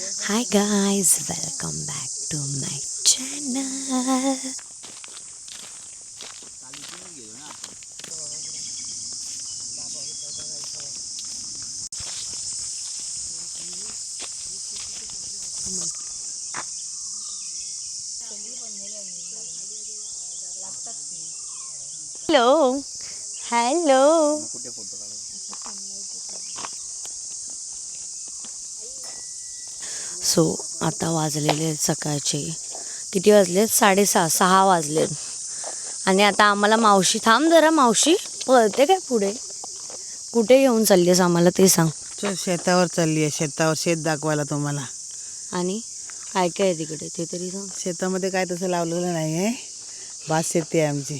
Hi guys, welcome back to my channel. Hello. Hello. So आता वाजलेले सकाळचे किती वाजलेत 6:30 वाजलेत आणि आता आम्हाला मावशी थांब जरा मावशी पळते काय पुढे कुठे घेऊन चाललीस आम्हाला ते सांग. शेतावर चालली आहे. शेतावर शेत दाखवायला तुम्हाला. आणि काय काय आहे तिकडे ते तरी सांग. शेतामध्ये काय तसं लावलेलं नाही आहे. भात शेती आहे आमची.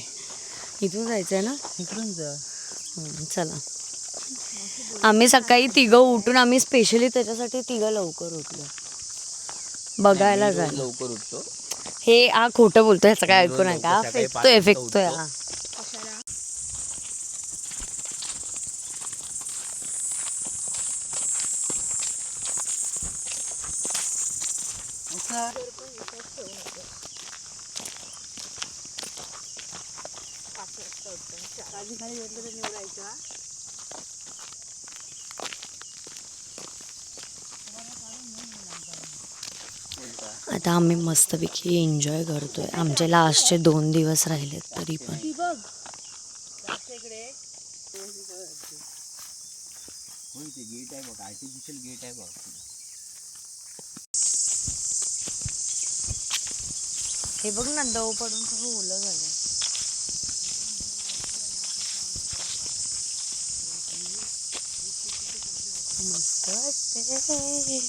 इथून जायचं आहे ना. इकडून जा. चला आम्ही सकाळी तिघं उठून आम्ही स्पेशली त्याच्यासाठी तिघं लवकर उठलो बघायला जायला. लवकर उठतो हे हा खोटं बोलतोय ह्याचं काय ऐकू नका. फेकतोय हा. आता आम्ही मस्तपैकी एन्जॉय करतोय. आमचे लास्टचे 2 दिवस राहिलेत तरी पण. गेट आहे बघ, आर्टिफिशियल गेट आहे बघ. हे बघ ना दव पडून सगळं ओलं झालं. मस्त वाटते.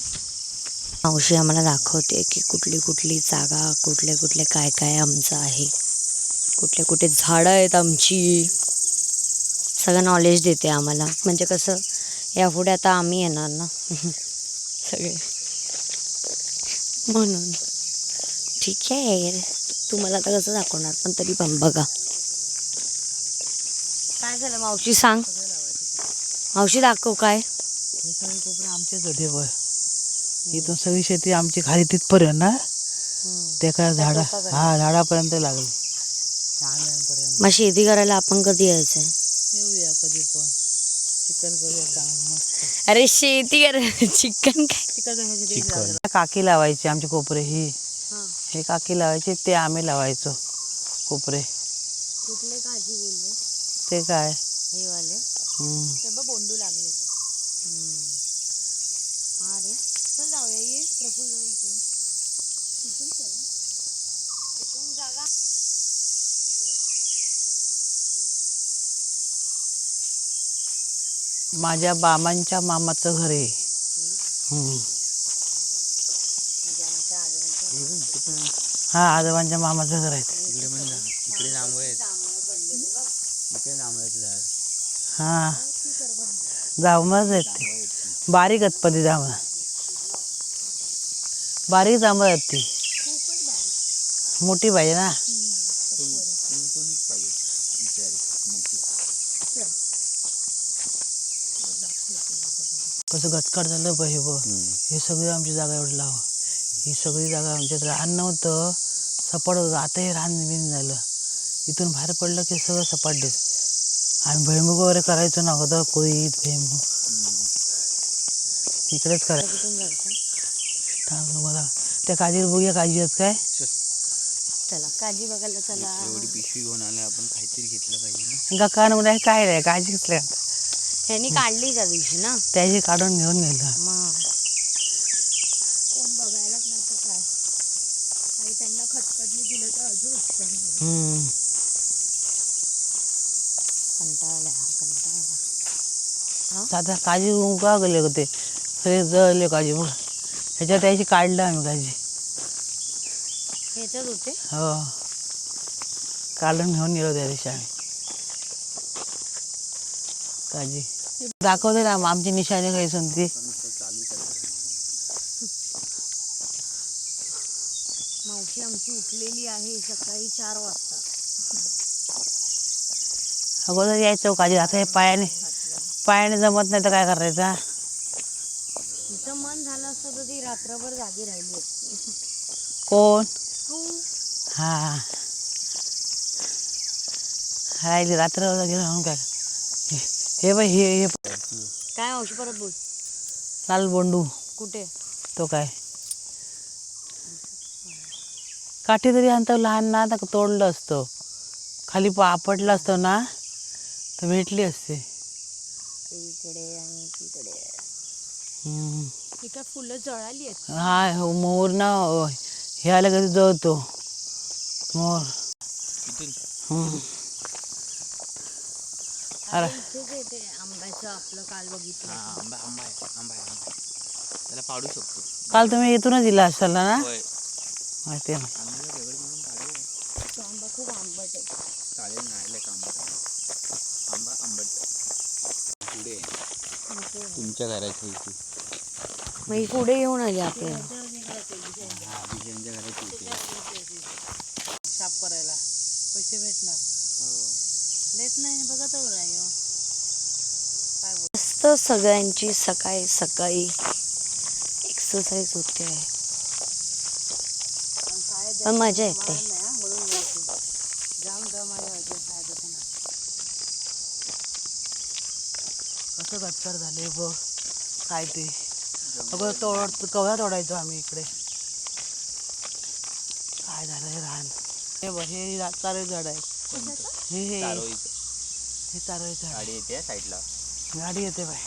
मावशी आम्हाला दाखवते की कुठली कुठली जागा कुठले कुठले काय काय आमचं आहे, कुठले कुठे झाडं आहेत आमची. सगळं नॉलेज देते आम्हाला. म्हणजे कसं यापुढे आता आम्ही येणार ना सगळे म्हणून. ठीक आहे तुम्हाला आता कसं दाखवणार पण तरी पण बघा. काय झालं मावशी सांग. मावशी दाखव काय. हे सगळे कोपरे आमचेच होते वर. इथून सगळी शेती आमची खाली तिथपर्यंत ना. ते काय झाडा झाडापर्यंत लागली. मग शेती करायला आपण कधी यायचं. येऊया कधी पण. चिकन करूया चांगलं मस्त. अरे शेती करायला चिकन काय. चिकन काकी लावायची आमची कोपरे. हे काकी लावायचे ते आम्ही लावायचो कोपरे. कुठले काजी बोलले ते काय हे वाले ते बघ बोंडू लागले. हा रे चल जाऊया. ये प्रफुल्ल इकडून तिथून चल तिथून जागा. माझ्या बाबांच्या मामाचं घर आहे. हा आजोबांच्या मामाचं घर आहे. इकडे पण जा, इकडे जांभळे आहेत. इकडे जांभळे आहेत झाड. हा जांभळच आहेत ते. बारीक आहेत पदी जांभळ. बारीक जांभळ आहेत ती. मोठी पाहिजे ना. कसं गटकाट झालं पाहिजे बघ. हे सगळी आमची जागा एवढी लाव. ही सगळी जागा आमच्यात रान नव्हतं, सपाट होतं. आता हे रान बिन झालं. इथून बाहेर पडलं की सगळं सपाट देत. आणि भुईमुग वगैरे करायचं ना अगोदर कोळीत भुईमुग इकडेच करायचं. मला त्या काजीवर बघूया काजी आहेत काय. चला काजी बघायला चला. एवढी पिशवी घेऊन आले आपण, काहीतरी घेतलं पाहिजे. गकान उद्या काय नाही काळजी घेतल्या ह्यांनी काढली त्या दिवशी ना. त्याची काढून घेऊन गेलं. मग कोण बघायलाच नव्हतं काय. आणि त्यांना खतखतनी दिलं तर अजून कंटाळा हा कंटाळा. आता काजी उगा गेले होते सगळे जळले काजी बघ. ह्याच्यात त्याची काढलं आम्ही काजी. ह्याच्यात होते हो काढून घेऊन गेलो त्या दिवशी आम्ही काजी. दाखवते ना आमची निशाणी काही ती. मावशी आमची उठलेली आहे सकाळी 4 वाजता. अगोदर यायचं काजी. आता हे पायाने जमत नाही तर काय करायचं. तिचं मन झालं असतं तर ती रात्रभर जागी राहिली असती. कोण? तू हा राहिली रात्र राहून काय. हे बाई हे काय मावशी परत बोल. लाल बोंडू कुठे? तो काय काठी तरी आणतो लहान ना आता तोडलं असतं खाली आपटलं असतं ना तर भेटली असते. इकडे आणि तिकडे. हम्म. ही काय फुलं जळाली आहेत. हा मोर ना हे आलं कधी जळतो मोर. हम्म. अरे इथेच येते आंब्याचं आपलं काल बघितलं. आंबा आंबा आहे आंबा आहे आंबा त्याला पाडू शकतो. काल तुम्ही इथूनच दिला असाल ना होय माहिती आहे. आंब्याला दगड मारून काढू. तो आंबा खूप आंबट आहे. चालेल नाही का आंबा आंबा आंबट पुढे तुमच्या घराच्या इथे. मग ही पुढे येऊन आली आपल्याला. हा विजयांच्या घराच्या इथे. साफ करायला पैसे भेटणार देत नाही बघत नाही. मस्त सगळ्यांची सकाळी सकाळी एक्सरसाइज होते आहे. पण मजा येते. कसं गच्चर झाले बघ काय ते अगं कवळा तोडायचो आम्ही इकडे. काय झालंय रान. हे बघ हे चारोळी झाड आहे. हे चारोळीचं. हे चारोळी झाड. गाडी येते साईडला. गाडी येते बाय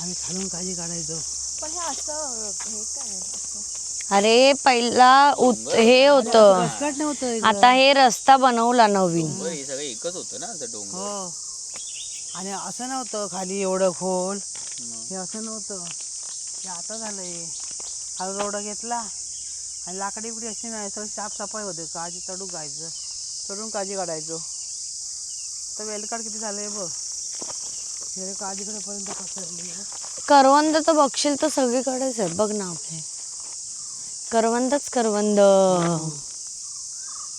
आम्ही खालून काळजी काढायचो. पण हे असं हे काय अरे पहिला हे होतं कसकट नव्हतं आता हे रस्ता बनवला नवीन. डोंगर हे सगळं एकच होतं ना असं डोंगर. हो आणि असं नव्हतं खाली एवढं खोल. हे असं नव्हतं हे आता झालंय. हा रोड घेतला आणि लाकडी बिडी अशी नाही सगळं साफसफाई होते. काळजी चढून गायचं चढून काळजी काढायचो. तर वेलकाड किती झालंय बघ हे काळजीकडेपर्यंत पसरली. करवंद तर बघशील तर सगळीकडेच आहे बघ ना आपले. करवंदच करवंद.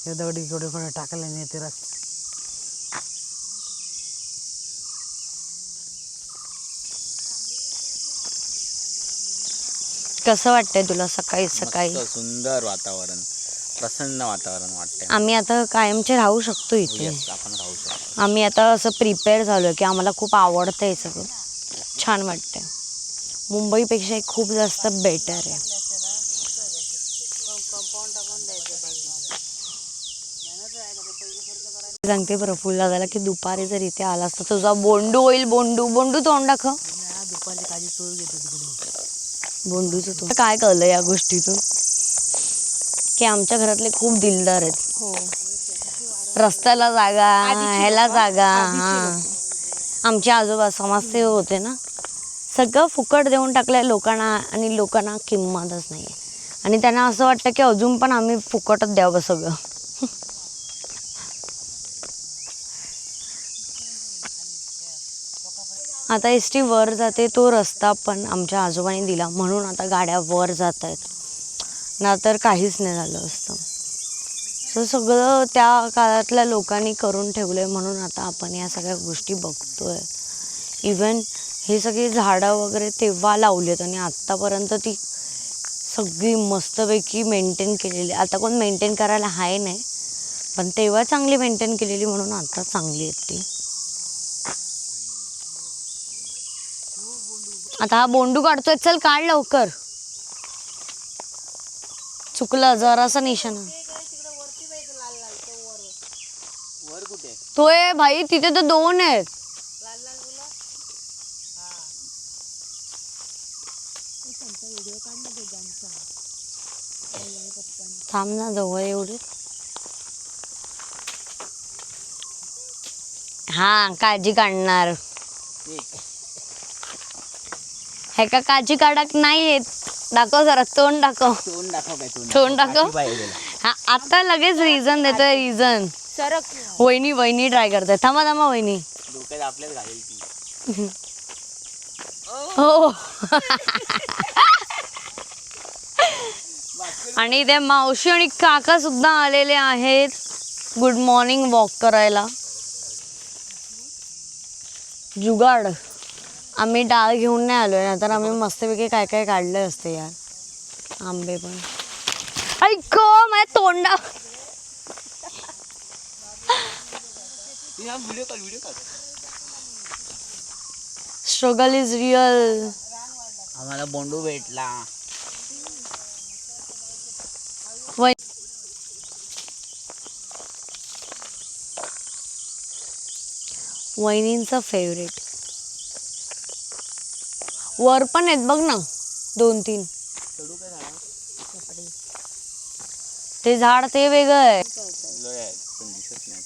हे दगडी केवढे टाकले नाही ते रस्ते. कसं वाटतंय तुला सकाळी सकाळी? मस्त सुंदर वातावरण प्रसन्न वातावरण वाटतंय. आम्ही आता कायमचे राहू शकतो इथे. Yes, आपण राहू शकतो. आम्ही आता असं प्रिपेअर झालोय की आम्हाला खूप आवडतं हे सगळं. छान वाटतंय. मुंबईपेक्षा हे खूप जास्त बेटर आहे. सांगते प्रफुल्ला झाला की दुपारी जर इथे आला असता तुझा बोंडू होईल. बोंडू बोंडू तोंड दाखव. दुपारची काळजी चोर घेतो तिकडे. बोंडूचं तोंड. काय कळलं या गोष्टीतून की आमच्या घरातले खूप दिलदार आहेत. रस्त्याला जागा ह्याला जागा. आमचे आजोबा समाजसेवक होते ना. सगळं फुकट देऊन टाकलंय लोकांना आणि लोकांना किंमतच नाही. आणि त्यांना असं वाटतं की अजून पण आम्ही फुकटच द्यावं सगळं. आता एस टी वर जाते तो रस्ता पण आमच्या आजोबांनी दिला म्हणून आता गाड्या वर जात आहेत. ना तर काहीच नाही झालं असतं. सो सगळं त्या काळातल्या लोकांनी करून ठेवलं आहे म्हणून आता आपण या सगळ्या गोष्टी बघतोय. इवन हे सगळी झाडं वगैरे तेव्हा लावलेत आणि आत्तापर्यंत ती सगळी मस्तपैकी मेंटेन केलेली. आता कोण मेंटेन करायला आहे नाही पण तेव्हा चांगली मेंटेन केलेली म्हणून आता चांगली आहेत ती. आता हा बोंडू काढतोय. चल काढ लवकर. चुकलं जरासा निशाणा. वर कुठे? तोय भाई तिथे तर 2 आहेत. थांब ना जवळ एवढे. हा काळजी काढणार. हे का काळजी काढत नाहीयेत. दाखव जरा तोंड दाखव. तोंड दाखव काय तोंड दाखव. हा आता लगेच रिझन देतोय. रिझन वहिनी वहिनी ट्राय करताय. थांबा थांबा वहिनी. डोक्यात आपल्याच घालेल ती. हो आणि ते मावशी आणि काका सुद्धा आलेले आहेत गुड मॉर्निंग वॉक करायला. जुगाड आम्ही डाळ घेऊन नाही आलोय ना, तर आम्ही मस्तपैकी काय काय काढले असते यार. आंबे पण ऐक माझ्या तोंडा. Struggle is real. आम्हाला बोंडू भेटला. वहिनींचा फेवरेट. वर पण आहेत बघ ना 2-3. ते झाड ते वेगळं आहे. पण दिसत नाही.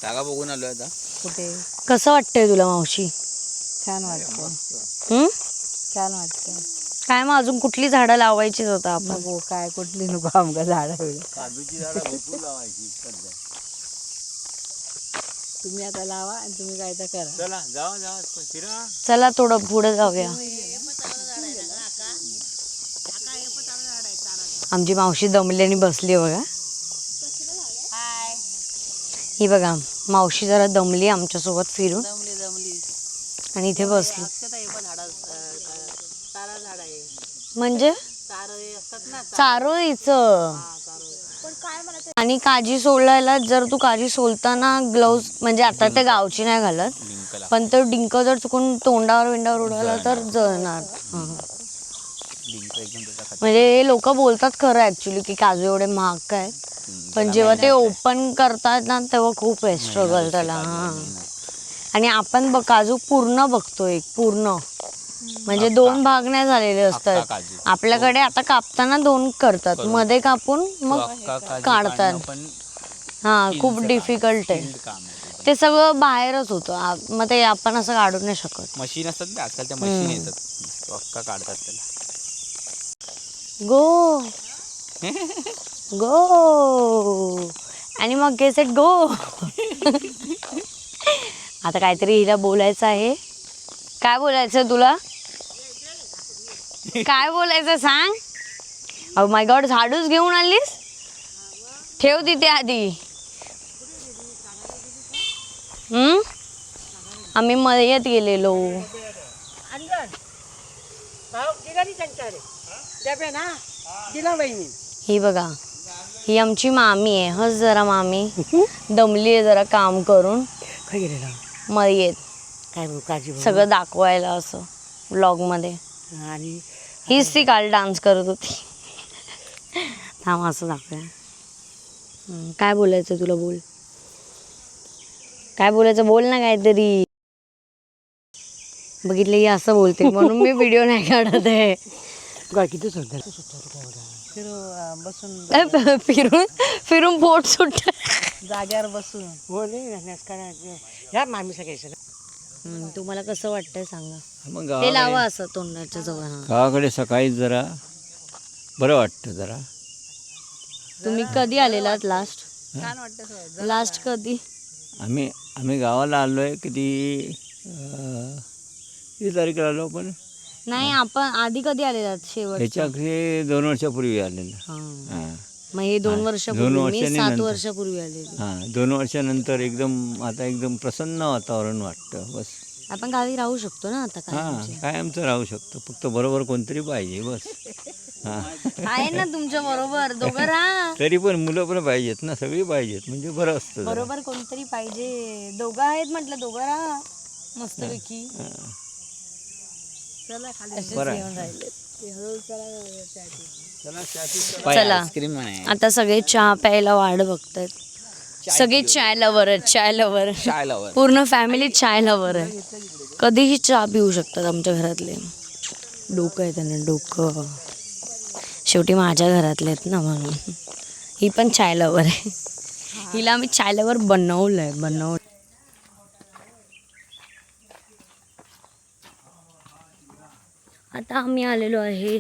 जागा बघून आलोय आता. कुठे कसं वाटतंय तुला मावशी? छान वाटतं. हम्म? छान वाटतं. काय मग अजून कुठली झाडं लावायची होता आपण? नको काय कुठली नको आमका झाड. काजूची झाडं भरपूर लावायची सध्या. तुम्ही आता लावा आणि तुम्ही काय तर करा. चला जावा फिरा. चला थोडं पुढे जाऊया. आमची मावशी दमल्याने बसली बघा. ही बघा मावशी जरा दमली आमच्यासोबत फिरून जमली आणि इथे बसली. तारा झाड आहे. म्हणजे तारे असतात ना. चारोळीचं. आणि काजी सोलायला जर तू काजी सोलताना ग्लोव्ज म्हणजे आता ते गावची नाही घालत, लिंकला पण तो डिंक जर चुकून तोंडावर विंडावर उडाला तर जळणार. लिंक एकदम त्याच्या खाली. म्हणजे लोक बोलतात खरं ऍक्च्युली की काजू एवढे महाग काय, पण जेव्हा ते ओपन करतात ना तेव्हा खूप आहे स्ट्रगल त्याला. हा आणि आपण काजू पूर्ण बघतोय पूर्ण, म्हणजे 2 भाग नाही झालेले असतात. काजू आपल्याकडे आता कापताना 2 करतात, मध्ये कापून मग काढतात. पण हा खूप डिफिकल्ट आहे काम आहे. ते सगळं बाहेरच होतं. मग ते आपण असं काढू नाही शकत. मशीन असतात ना आजकाल, त्या मशीन येतात तो अख्खा काढतात त्याला. गो गो आणि मग गेट सेट गो. आता काहीतरी हिला बोलायचं आहे. काय बोलायचं तुला? काय बोलायचं सांग. अहो माय गॉड, झाडूच घेऊन आलीस? ठेव तिथे आधी. आम्ही मयत गेलेलो. ही बघा ही आमची मामी आहे. हस जरा मामी. दमली आहे जरा काम करून. मयत सगळं दाखवायला असं व्लॉग मध्ये. आणि हीच ती काल डान्स करत होती. थांब असं दाखवूया. काय बोलायचं तुला? बोल. काय बोलायचं बोल ना काहीतरी. बघितलं ही असं बोलते म्हणून मी व्हिडिओ नाही काढत आहे. किती बसून फिरून फिरून पोट सुट. जाग्यावर बसून या मामी सगळ्याचं. तुम्हाला कसं वाटतंय सांगा. मग ते लावा असं तोंडाच्या जवळ. गावाकडे सकाळी जरा बरं वाटतं जरा. तुम्ही कधी आलेलात लास्ट? छान वाटतं. लास्ट कधी? आम्ही गावाला आलो आहे किती तारीखला आलो पण नाही आपण आधी कधी आलेलात शेवट? ह्याच्या अगदी 2 वर्षापूर्वी आलेलं. मग हे 2 वर्षापूर्वी, मी 7 वर्षांनी वर्षापूर्वी आलेली. हां 2 वर्षानंतर एकदम आता एकदम प्रसन्न वातावरण वाटतं. बस आपण गावी राहू शकतो ना आता. हां कायमचं राहू शकतो, फक्त बरोबर कोणतरी पाहिजे बस. हां आहे ना तुमच्या बरोबर. दोघं राहा. तरी पण मुलं पण पाहिजेत ना, सगळी पाहिजेत म्हणजे बरं असतं जरा. बरोबर कोणतरी पाहिजे. दोघं आहेत म्हटलं, दोघं राहा मस्तपैकी. चला खाली बरं आहे. चला आईस्क्रीम आहे. आता सगळे चहा प्यायला वाट बघतायत. सगळे चाय लवर आहेत. चाय लवर चाय लवर. पूर्ण फॅमिली चाय लवर आहे. कधीही चहा पिऊ शकतात आमच्या घरातले. डोकं आहे त्यांना, डोकं. शेवटी माझ्या घरातले आहेत ना म्हणून. ही पण चाय लवर आहे. हिला आम्ही चाय लवर बनवलंय. आता आम्ही आलेलो आहे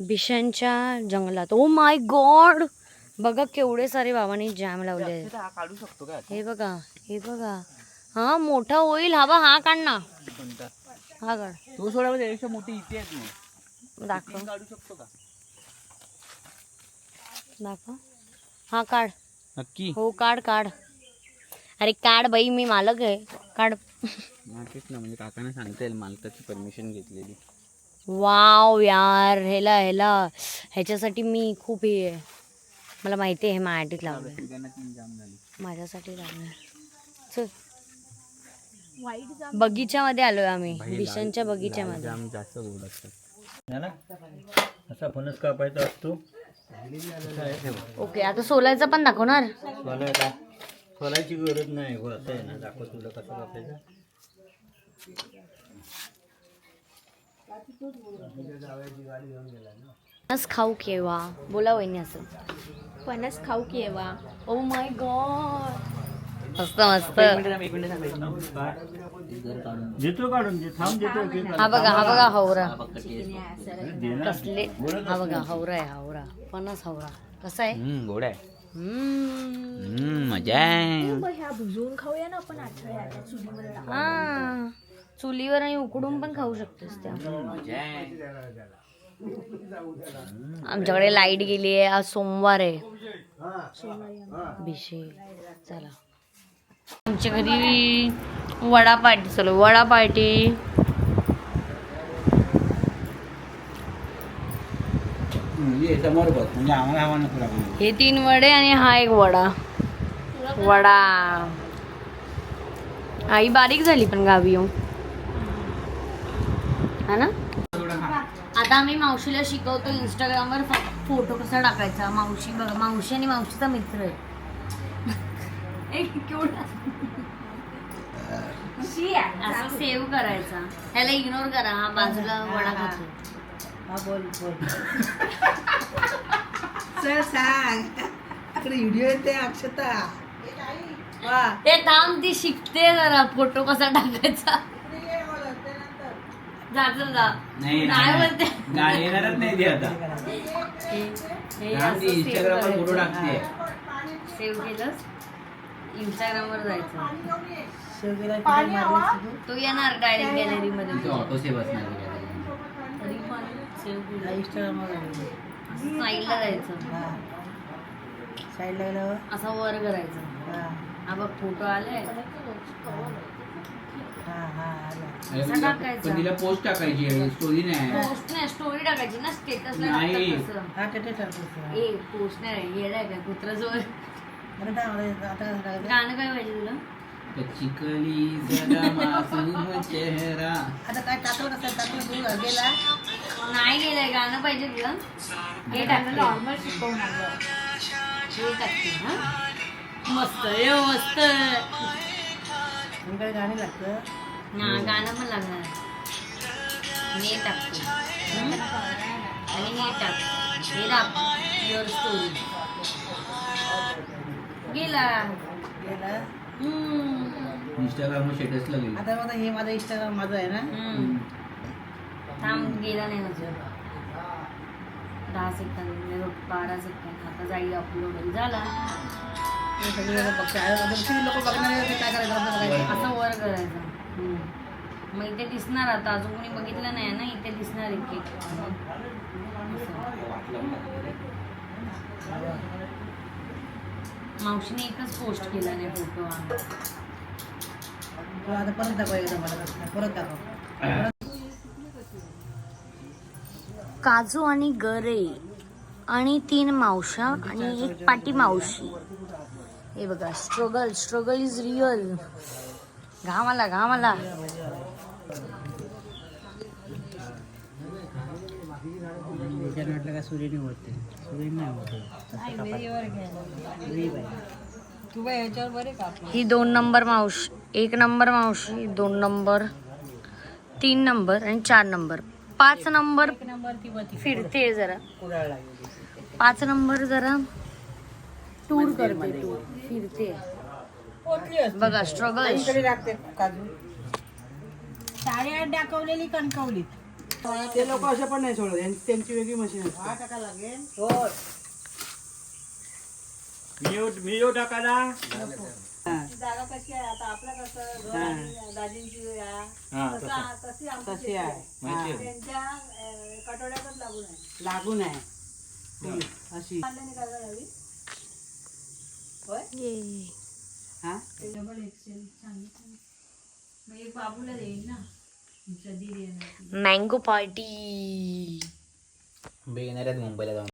बिशांच्या जंगलात. ओ माय गॉड, बघा केवढे सारे बाबांनी जॅम लावले आहेत. काढू शकतो का? हे बघा, हे बघा. हा मोठा होईल. हा बा, हा काढ ना. हा काढ. तो सोडा त्यापेक्षा मोठी इथे आहेत ना. दाखव काढू शकतो का? दाखव. हा काढ. नक्की. हो काढ काढ. अरे काढ बाई, मी मालक आहे. काढ. तेच ना, म्हणजे काकांना सांगता येईल, मालकाची परमिशन घेतलेली. वाव यार, ह्याच्यासाठी मी खूप हे आहे. मला माहिती आहे हे माझ्यासाठी लावलं, तिघांना 3 जाम झाली. माझ्यासाठी लावलं. चल बगीच्यामध्ये आलोय आम्ही, विशांच्या बगीच्यामध्ये. जाम जास्त गोड असतात. असा फणस कापायचा असतो. ओके, आता सोलायचं पण दाखवणार. सोलायची गरज नाही गो, असं आहे ना, दाखव तुला कसं कापायचं. फणस खाऊ केव्हा, बोला वहिनी असं. फणस खाऊ केव्हा. ओ माय गॉड, मस्त मस्त. देतो काढून दे, थांब देतो की. हा बघा हवरा दे ना. कसले. हा बघा हवरा आहे, हवरा फणस हवरा कसा आहे. गोड आहे. हम्म. मजा आहे. ह्या भुजवून खाऊया ना आपण आठवड्यात चुलीवर टाकून. हा, चुलीवर आणि उकडून पण खाऊ शकतेस त्या. मजा आहे. आमच्याकडे लाईट गेली आहे, आज सोमवार आहे. भिशे चला, आमच्या घरी वडा पार्टी चालू, वडा पार्टी. समोर बघ, म्हणजे आम्हाला हवा नको लागली. हे 3 वडे आणि हा एक वडा. आई बारीक झाली पण गावी येऊन, हा ना. आता आम्ही मावशीला शिकवतो इंस्टाग्रामवर फोटो कसा टाकायचा. मावशी बघा, मावशी आणि मावशीचा मित्र आहे. असं सेव्ह करायचा, ह्याला इग्नोर करा. हा बाजूला वडा खातो. हा बोल सर सांग, इकडे व्हिडिओ येते अक्षता. वा ते थांब, ती शिकते जरा फोटो कसा टाकायचा. जा नाही बोलते. येणारच नाही ते आता. इंस्टाग्रामवर फोटो टाकते. सेव्ह केलंस, इंस्टाग्रामवर जायचं. शेव केला तो येणार डायरेक्ट गॅलरी मध्ये. ऑटो सेव्ह असणार. तरी पण सेव्ह केलं. इंस्टाग्रामवर साईडला जायचं, साईडला गेल्यावर असं वर करायचं. हा बघ फोटो आलाय. असं टाकायचं. पण तिला पोस्ट टाकायची आहे, स्टोरी नाही. पोस्ट नाही, स्टोरी टाकायची ना, स्टेटसला नाही. टाकतात तसं. हा ते टाकतो. ए पोस्ट नाही, येडाय काय कुत्राजवळ. आता गाणं काय पाहिजे तुला. चिकली सदा मासूम चेहरा. काय टाकलं कसं टाकलं तू गेला. नाही गेलंय, गाणं पाहिजे तुला. हे टाकलं नॉर्मल शिकवणार. हे टाकते. हा मस्त आहे, मस्त. तुमच्याकडे गाणी लागतं. हा गाणं पण लागणार. हे टाकते आणि हे टाक. हे टाक युअर स्टोरी. गेला. गेला. इंस्टाग्रामवर स्टेटसला गेली. आता माझा हे माझं इंस्टाग्राम माझं आहे ना. थांब, गेला नाही माझं. 10 सेकंद, 12 सेकंद. आता जाईल अपलोड. झाला. सगळे लोक बघणार काय करायचं. असं वर करायचं. मग इथे दिसणार. आता अजून कोणी बघितलं नाही ना, इथे दिसणार एक एक. मावशीने एकच पोस्ट केला नाही फोटो. आता परत दाखव एकदा मला. परत दाखव. काजू आणि गरे आणि 3 मावशा आणि एक पाटी मावशी. हे बघा, स्ट्रगल इज रिअल. घाम आला. वाटलं का सूर्यने होते. सूर्य नाही होते. ही 2 नंबर मावशी, 1 नंबर मावशी, 2 नंबर, 3 नंबर आणि 4 नंबर. 5 नंबर फिरते जरा. 5 नंबर जरा टूर करते, फिरते. बघा स्ट्रगल. काजू साड्या दाखवलेली कणकवलीत. ते लोक असे पण नाही सोडत, त्यांची वेगळी मशीन असते. 8 टाका लागेल. हो. मी येऊ टाकायला. जागा कशी आहे आता, आपलं कसं घर आणि दाजींची तशी आहे. त्यांच्या कटोड्यातच लागून आहे. लागून आहे अशी. होय. हा मग एक बाबूला देईल ना तुमच्या दीर येणार. मँगो पार्टी बे येणार आहेत मुंबईला जाऊन